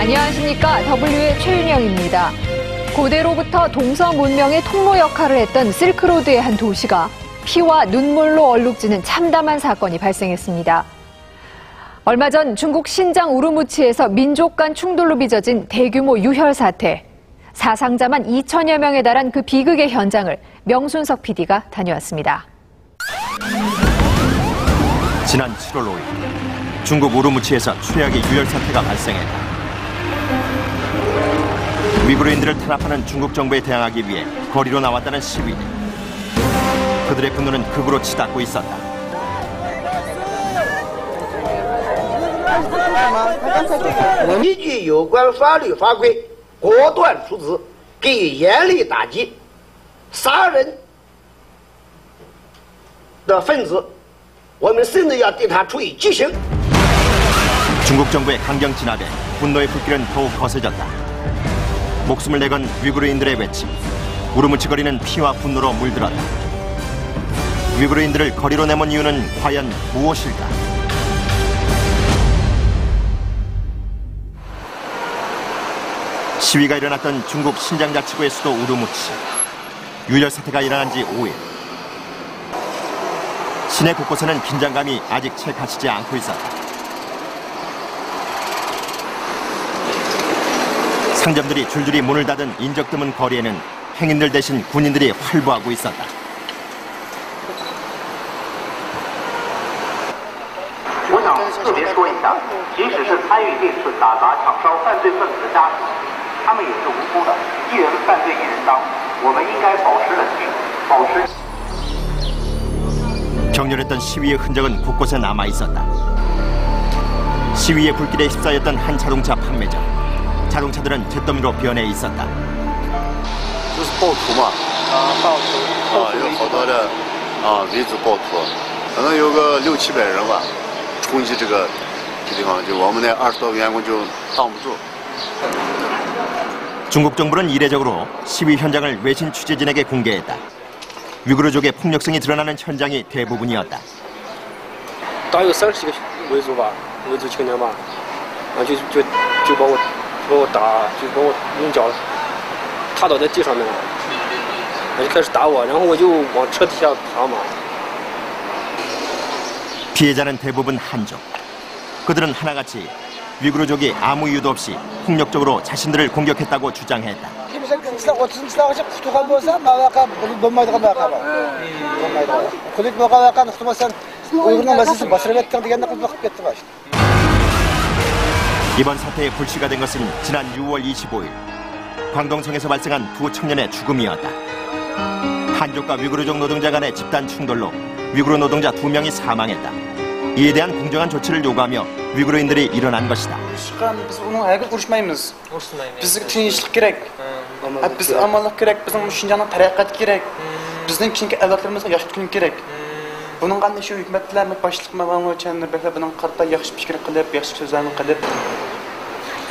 안녕하십니까. W의 최윤영입니다. 고대로부터 동서 문명의 통로 역할을 했던 실크로드의 한 도시가 피와 눈물로 얼룩지는 참담한 사건이 발생했습니다. 얼마 전 중국 신장 우르무치에서 민족 간 충돌로 빚어진 대규모 유혈 사태. 사상자만 2천여 명에 달한 그 비극의 현장을 명순석 PD가 다녀왔습니다. 지난 7월 5일 중국 우르무치에서 최악의 유혈 사태가 발생했다. 위구르인들을 탄압하는 중국 정부에 대항하기 위해 거리로 나왔다는 시위대. 그들의 분노는 극으로 치닫고 있었다. 依据有关法律法规，果断处置，给予严厉打击。杀人的分子，我们甚至要对他处以极刑。 중국 정부의 강경 진압에 분노의 불길은 더욱 거세졌다. 목숨을 내건 위구르인들의 외침, 우르무치 거리는 피와 분노로 물들었다. 위구르인들을 거리로 내몬 이유는 과연 무엇일까? 시위가 일어났던 중국 신장자치구의 수도 우르무치. 유혈 사태가 일어난 지 5일. 시내 곳곳에는 긴장감이 아직 채 갇히지 않고 있었다. 상점들이 줄줄이 문을 닫은 인적 드문 거리에는 행인들 대신 군인들이 활보하고 있었다. 我想特别说一下，即使是参与这次打砸抢烧犯罪分子的家属，他们也是无辜的，一人犯罪一人当，我们应该保持冷静，保持。 격렬했던 시위의 흔적은 곳곳에 남아 있었다. 시위의 불길에 휩싸였던 한 자동차 판매점. 자동차들은 잿더미로 변해 있었다. 这是暴徒嘛？暴徒。有好多的伪子暴徒，可能有个600-700人吧，冲击这个地方，就我们那20多个员工就挡不住。 중국 정부는 이례적으로 시위 현장을 외신 취재진에게 공개했다. 위구르족의 폭력성이 드러나는 현장이 대부분이었다. 大有30个维族吧，维族青年吧，就把我打，就把我用脚踏倒在地上面了，就开始打我，然后我就往车底下爬嘛。 피해자는 대부분 한족. 그들은 하나같이 위구르족이 아무 이유도 없이 폭력적으로 자신들을 공격했다고 주장했다. 이번 사태의 불씨가 된 것은 지난 6월 25일 광동성에서 발생한 두 청년의 죽음이었다. 한족과 위구르족 노동자 간의 집단 충돌로 위구르 노동자 2명이 사망했다. 이에 대한 공정한 조치를 요구하며 위구르인들이 일어난 것이다.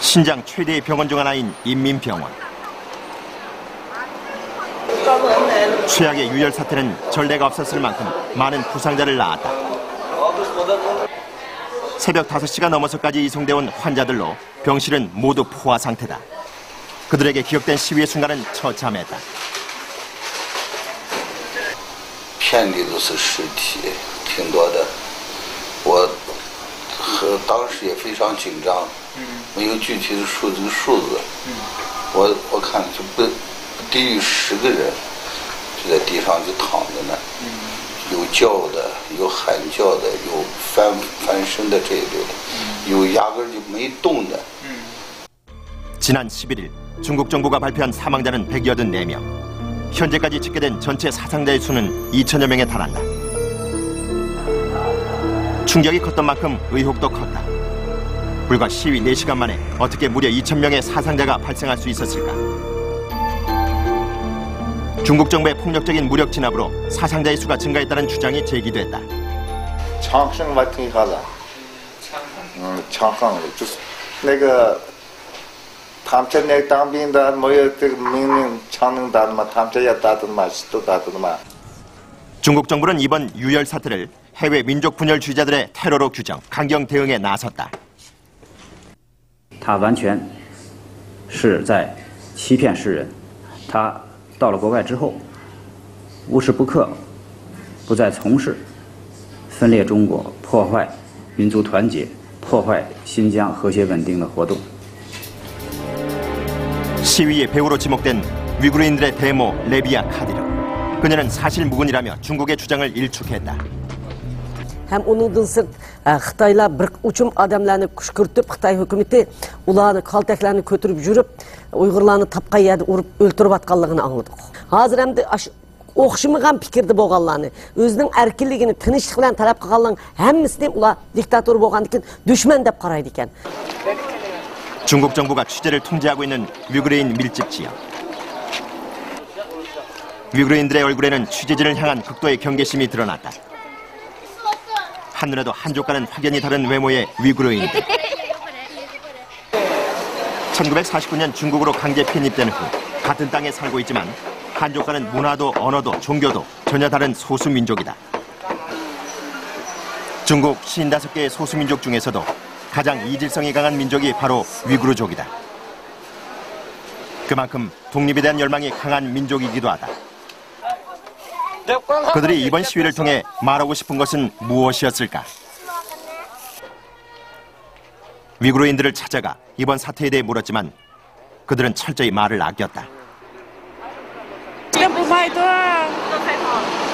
신장 최대의 병원 중 하나인 인민병원. 최악의 유혈 사태는 전례가 없었을 만큼 많은 부상자를 낳았다. 새벽 5시가 넘어서까지 이송돼 온 환자들로 병실은 모두 포화 상태다. 그들에게 기억된 시위의 순간은 처참했다. 遍地都是尸体，挺多的。我当时也非常紧张，没有具体的数字。我看就不低于10个人，就在地上就躺着呢，有叫的，有喊叫的，有翻身的这一类的，有压根就没动的。 지난 11일 중국 정부가 발표한 사망자는 184명. 현재까지 집계된 전체 사상자의 수는 2천여 명에 달한다. 충격이 컸던 만큼 의혹도 컸다. 불과 시위 4시간 만에 어떻게 무려 2,000명의 사상자가 발생할 수 있었을까? 중국 정부의 폭력적인 무력 진압으로 사상자의 수가 증가했다는 주장이 제기됐다. 枪声我听下了，枪声就是那个。 他们那当兵的没有这个命令枪能打的嘛，他们这也打的嘛，都打的嘛。 중국 정부는 이번 유혈 사태를 해외 민족 분열주의자들의 테러로 규정, 강경 대응에 나섰다. 他完全是在欺骗世人。他到了国外之后，无时不刻不再从事分裂中国、破坏民族团结、破坏新疆和谐稳定的活动。 시위의 배우로 지목된 위구르인들의 대모 레비아 카디르. 그녀는 사실 무근이라며 중국의 주장을 일축했다. Hem onundan sırt Xitaylar bir uçum adamlarını kuşkürtüp Xitay hükümeti ularını kaltaklarını götürüp жүрüp Uygurlarını tapqa yerde urup öldürüp atqanlığını anladık. Hazır hem de o'xshamagan fikrda bo'lganlarni, o'zining erkinligini, tinchlik bilan talab qilganlarning hammasini ular diktator bo'lgandan keyin dushman deb qaraydi ekan. 중국 정부가 취재를 통제하고 있는 위구르인 밀집 지역. 위구르인들의 얼굴에는 취재진을 향한 극도의 경계심이 드러났다. 한눈에도 한족과는 확연히 다른 외모의 위구르인들. 1949년 중국으로 강제 편입된 후 같은 땅에 살고 있지만 한족과는 문화도 언어도 종교도 전혀 다른 소수민족이다. 중국 55개의 소수민족 중에서도 가장 이질성이 강한 민족이 바로 위구르족이다. 그만큼 독립에 대한 열망이 강한 민족이기도 하다. 그들이 이번 시위를 통해 말하고 싶은 것은 무엇이었을까? 위구르인들을 찾아가 이번 사태에 대해 물었지만 그들은 철저히 말을 아꼈다.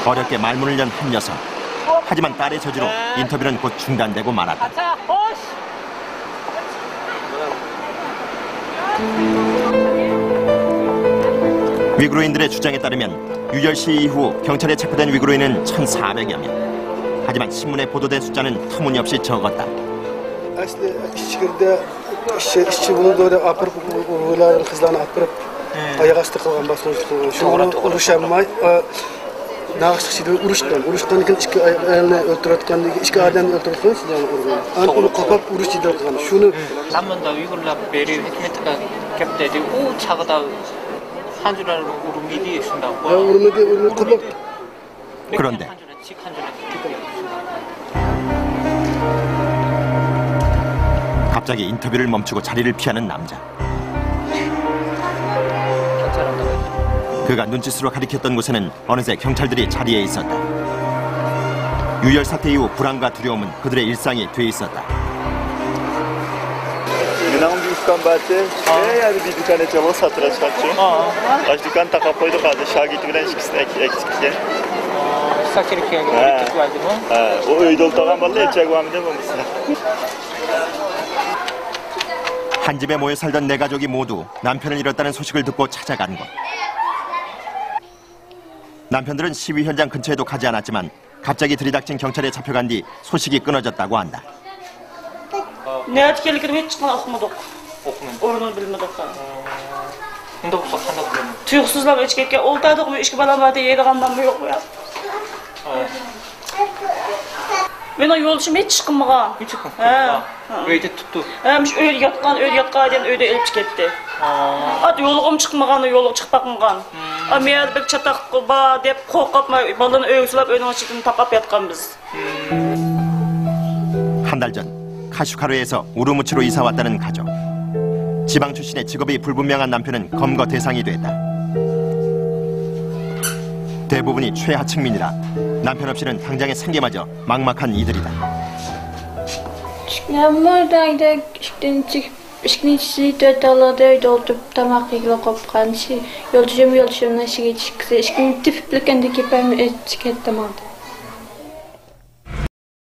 어렵게 말문을 연 한 녀석. 하지만 딸의 저지로 인터뷰는 곧 중단되고 말았다. 위구르인들의 주장에 따르면 유혈 시위 이후 경찰에 체포된 위구르인은 1,400여 명. 하지만 신문에 보도된 숫자는 터무니없이 적었다. 그런데 갑자기 인터뷰를 멈추고 자리를 피하는 남자. 그가 눈짓으로 가리켰던 곳에는 어느새 경찰들이 자리에 있었다. 유혈 사태 이후 불안과 두려움은 그들의 일상이 돼 있었다. 한 집에 모여 살던 네 가족이 모두 남편을 잃었다는 소식을 듣고 찾아간 곳. 남편들은 시위 현장 근처에도 가지 않았지만 갑자기 들이닥친 경찰에 잡혀간 뒤 소식이 끊어졌다고 한다. 내가 지켜리기로 çıkmadı okumadık. Orunu bilmedik. Nda bu sakanda bulundu. Tuyuksuzlar içkeke oltadık mı içki balalarda yediğinden mi yok mu ya? Ben o yolcum hiç çıkmagan. Hiç çıkmagan. Öyle tuttu. Öyle yatkan diyen öyle elip çıketti. At yolğum çıkmagan, yolğum çıkpakmagan. Ama bir çatak ba dep korkup balını öksülüp önüne çıktığını tapap yatkan biz. 한 달 전 카슈카루에서 우르무치로 이사 왔다는 가족. 지방 출신의 직업이 불분명한 남편은 검거 대상이 됐다. 대부분이 최하층민이라 남편 없이는 당장의 생계마저 막막한 이들이다. Yolcum yolcumuna işe çıktı. İşkin tüplükendeki ben çıkarttım aldı.